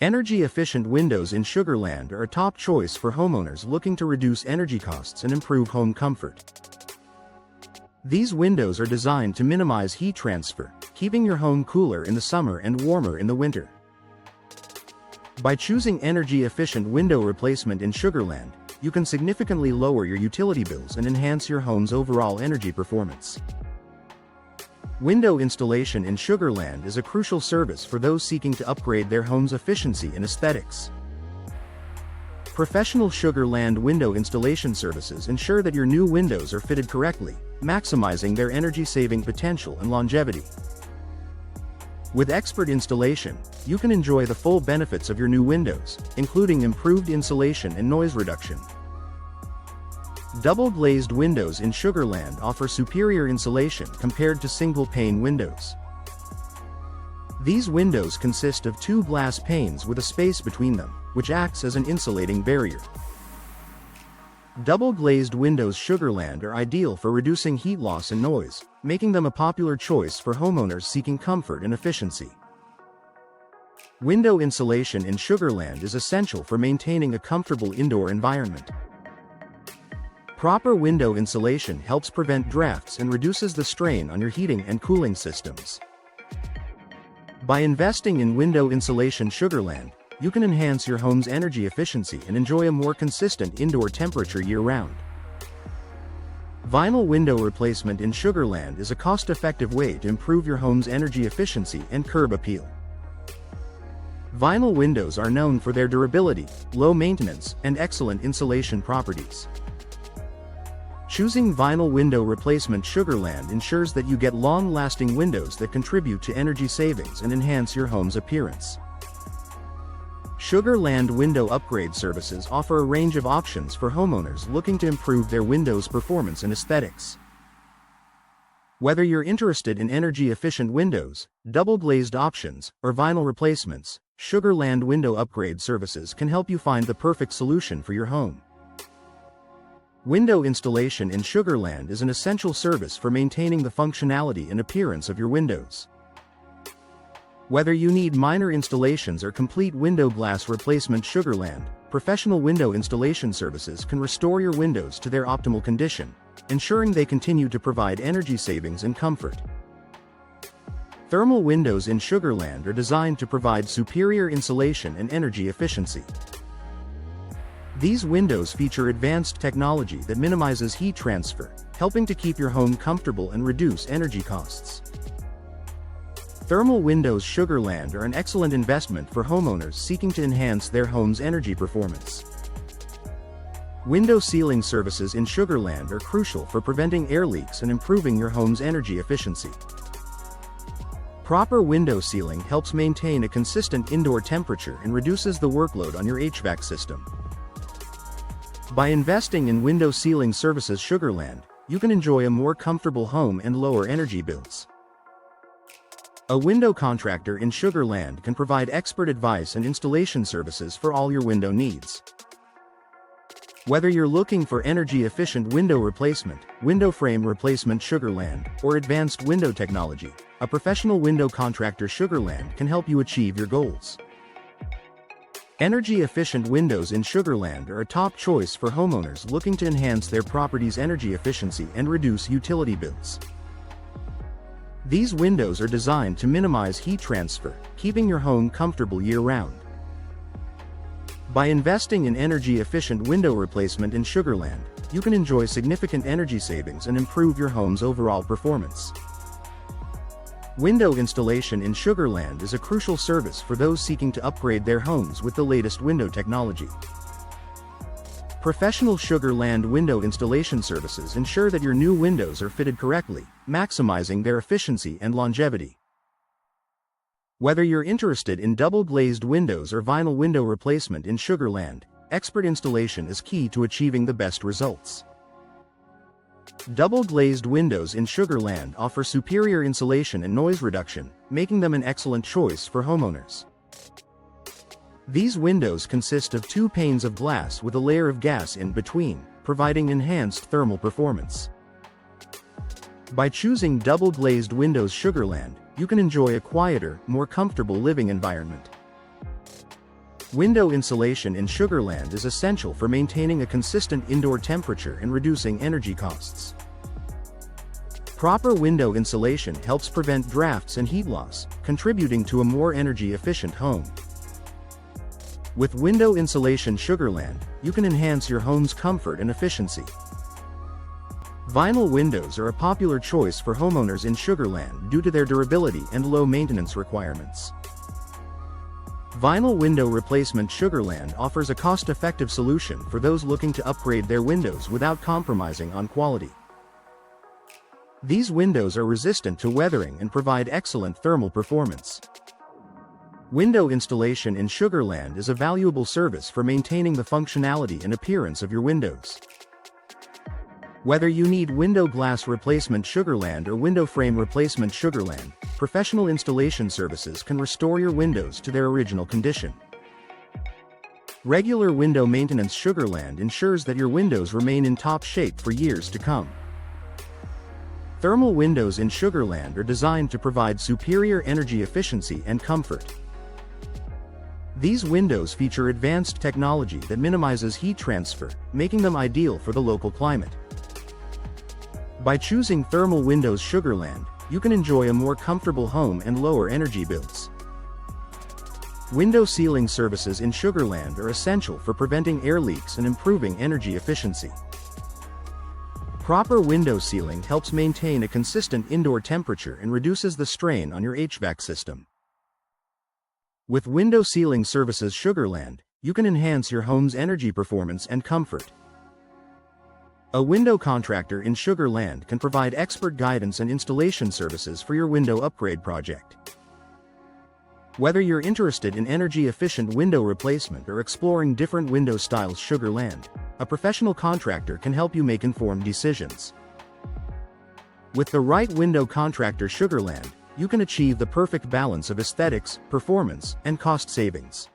Energy-efficient windows in Sugarland are a top choice for homeowners looking to reduce energy costs and improve home comfort. These windows are designed to minimize heat transfer, keeping your home cooler in the summer and warmer in the winter. By choosing energy-efficient window replacement in Sugarland, you can significantly lower your utility bills and enhance your home's overall energy performance. Window installation in Sugarland is a crucial service for those seeking to upgrade their home's efficiency and aesthetics. Professional Sugarland window installation services ensure that your new windows are fitted correctly, maximizing their energy-saving potential and longevity. With expert installation, you can enjoy the full benefits of your new windows, including improved insulation and noise reduction. Double-glazed windows in Sugarland offer superior insulation compared to single-pane windows. These windows consist of two glass panes with a space between them, which acts as an insulating barrier. Double-glazed windows Sugarland are ideal for reducing heat loss and noise, making them a popular choice for homeowners seeking comfort and efficiency. Window insulation in Sugarland is essential for maintaining a comfortable indoor environment. Proper window insulation helps prevent drafts and reduces the strain on your heating and cooling systems. By investing in window insulation Sugarland, you can enhance your home's energy efficiency and enjoy a more consistent indoor temperature year-round. Vinyl window replacement in Sugarland is a cost-effective way to improve your home's energy efficiency and curb appeal. Vinyl windows are known for their durability, low maintenance, and excellent insulation properties. Choosing vinyl window replacement Sugarland ensures that you get long-lasting windows that contribute to energy savings and enhance your home's appearance. Sugarland Window Upgrade Services offer a range of options for homeowners looking to improve their windows' performance and aesthetics. Whether you're interested in energy-efficient windows, double-glazed options, or vinyl replacements, Sugarland Window Upgrade Services can help you find the perfect solution for your home. Window installation in Sugarland is an essential service for maintaining the functionality and appearance of your windows. Whether you need minor installations or complete window glass replacement Sugarland, professional window installation services can restore your windows to their optimal condition, ensuring they continue to provide energy savings and comfort. Thermal windows in Sugarland are designed to provide superior insulation and energy efficiency. These windows feature advanced technology that minimizes heat transfer, helping to keep your home comfortable and reduce energy costs. Thermal windows Sugarland are an excellent investment for homeowners seeking to enhance their home's energy performance. Window sealing services in Sugarland are crucial for preventing air leaks and improving your home's energy efficiency. Proper window sealing helps maintain a consistent indoor temperature and reduces the workload on your HVAC system. By investing in window sealing services Sugarland, you can enjoy a more comfortable home and lower energy bills. A window contractor in Sugarland can provide expert advice and installation services for all your window needs. Whether you're looking for energy-efficient window replacement, window frame replacement Sugarland, or advanced window technology, a professional window contractor Sugarland can help you achieve your goals. Energy-efficient windows in Sugarland are a top choice for homeowners looking to enhance their property's energy efficiency and reduce utility bills. These windows are designed to minimize heat transfer, keeping your home comfortable year-round. By investing in energy-efficient window replacement in Sugarland, you can enjoy significant energy savings and improve your home's overall performance. Window installation in Sugarland is a crucial service for those seeking to upgrade their homes with the latest window technology. Professional Sugarland window installation services ensure that your new windows are fitted correctly, maximizing their efficiency and longevity. Whether you're interested in double-glazed windows or vinyl window replacement in Sugarland, expert installation is key to achieving the best results. Double-glazed windows in Sugarland offer superior insulation and noise reduction, making them an excellent choice for homeowners. These windows consist of two panes of glass with a layer of gas in between, providing enhanced thermal performance. By choosing double-glazed windows Sugarland, you can enjoy a quieter, more comfortable living environment. Window insulation in Sugarland is essential for maintaining a consistent indoor temperature and reducing energy costs. Proper window insulation helps prevent drafts and heat loss, contributing to a more energy-efficient home. With window insulation Sugarland, you can enhance your home's comfort and efficiency. Vinyl windows are a popular choice for homeowners in Sugarland due to their durability and low maintenance requirements. Vinyl window replacement Sugarland offers a cost-effective solution for those looking to upgrade their windows without compromising on quality. These windows are resistant to weathering and provide excellent thermal performance. Window installation in Sugarland is a valuable service for maintaining the functionality and appearance of your windows. Whether you need window glass replacement Sugarland or window frame replacement Sugarland, professional installation services can restore your windows to their original condition. Regular window maintenance Sugarland ensures that your windows remain in top shape for years to come. Thermal windows in Sugarland are designed to provide superior energy efficiency and comfort. These windows feature advanced technology that minimizes heat transfer, making them ideal for the local climate. By choosing thermal windows Sugarland, you can enjoy a more comfortable home and lower energy bills. Window sealing services in Sugarland are essential for preventing air leaks and improving energy efficiency. Proper window sealing helps maintain a consistent indoor temperature and reduces the strain on your HVAC system. With window sealing services Sugarland, you can enhance your home's energy performance and comfort. A window contractor in Sugarland can provide expert guidance and installation services for your window upgrade project. Whether you're interested in energy-efficient window replacement or exploring different window styles Sugarland, a professional contractor can help you make informed decisions. With the right window contractor Sugarland, you can achieve the perfect balance of aesthetics, performance, and cost savings.